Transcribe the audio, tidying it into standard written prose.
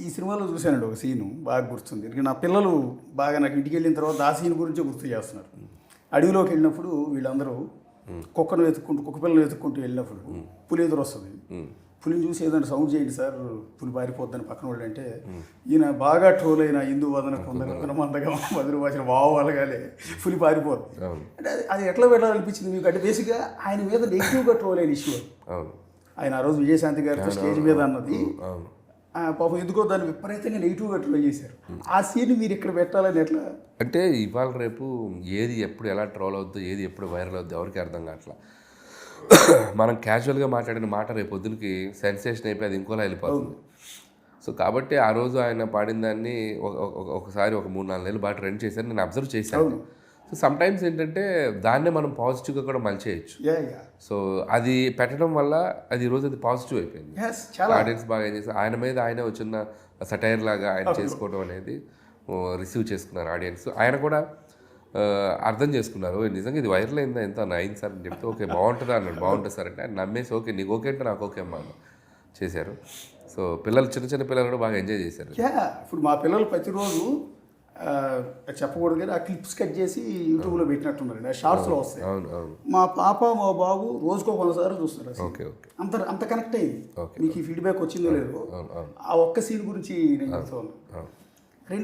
ఈ సినిమాలో చూశానండి ఒక సీను బాగా గుర్తుంది. ఇక నా పిల్లలు బాగా నాకు ఇంటికి వెళ్ళిన తర్వాత ఆ సీన్ గురించే గుర్తు చేస్తున్నారు. అడవిలోకి వెళ్ళినప్పుడు వీళ్ళందరూ కుక్కను వెతుక్కుంటూ కుక్క పిల్లలు వెతుక్కుంటూ వెళ్ళినప్పుడు పులి ఎదురు వస్తుంది. పులిని చూసి ఏదైనా సౌండ్ చేయండి సార్ పులి పారిపోద్దని పక్కన వాళ్ళు అంటే ఈయన బాగా ట్రోల్ అయిన హిందూ వదన కొందరు మందగా మధుర భాష వావ్ అలగాలి పులి పారిపోదు అంటే అది ఎట్లా వెళ్ళాలనిపించింది మీకు? అంటే బేసిక్గా ఆయన మీద నెగిటివ్గా ట్రోల్ అయిన ఇష్యూ. ఆయన ఆ రోజు విజయశాంతి గారితో స్టేజ్ మీద అన్నది పాపం ఎందుకో దాన్ని విపరీతంగా నెగిటివ్గా ట్రోల్ చేశారు. ఆ సీన్ మీరు ఇక్కడ పెట్టాలని ఎట్లా? అంటే ఇవాళ రేపు ఏది ఎప్పుడు ఎలా ట్రోల్ అవుద్దో ఏది ఎప్పుడు వైరల్ అవుద్దో ఎవరికి అర్థం కావట్లా. మనం క్యాజువల్గా మాట్లాడిన మాట రేపు పొద్దునకి సెన్సేషన్ అయిపోయి అది ఇంకోలా వెళ్ళిపోతుంది. సో కాబట్టి ఆ రోజు ఆయన పాడిన దాన్ని ఒకసారి ఒక 3-4 నెలలు బాగా ట్రెండ్ చేశారు, నేను అబ్జర్వ్ చేశాను. సో సమ్ టైమ్స్ ఏంటంటే దాన్నే మనం పాజిటివ్గా కూడా మలిచేయచ్చు. సో అది పెట్టడం వల్ల అది ఈరోజు అది పాజిటివ్ అయిపోయింది. ఆడియన్స్ బాగా ఏం చేస్తారు, ఆయన మీద ఆయన వచ్చిన సటైర్ లాగా ఆయన చేసుకోవడం అనేది రిసీవ్ చేసుకున్నారు ఆడియన్స్. ఆయన కూడా అర్థం చేసుకున్నారు, నిజంగా ఇది వైరల్ అయిందా ఎంత అయింది సార్ అని చెప్తే ఓకే బాగుంటుందా అన్నాడు. బాగుంటుంది సార్ అంటే ఆయన నమ్మేసి ఓకే నీకు ఓకే అంటే నాకు ఓకే అమ్మా చేశారు. సో పిల్లలు చిన్న పిల్లలు కూడా బాగా ఎంజాయ్ చేశారు. ఇప్పుడు మా పిల్లలు ప్రతిరోజు చెప్పకూడదు కానీ ఆ క్లిప్స్ కట్ చేసి యూట్యూబ్లో పెట్టినట్టున్నారు, షార్ట్స్లో వస్తాయి. మా పాప మా బాబు రోజుకో 100 సార్లు చూస్తారు. అంత కనెక్ట్ అయ్యింది. మీకు ఈ ఫీడ్బ్యాక్ వచ్చిందో లేదో ఆ ఒక్క సీన్ గురించి నేను చెప్తా ఉన్నాను.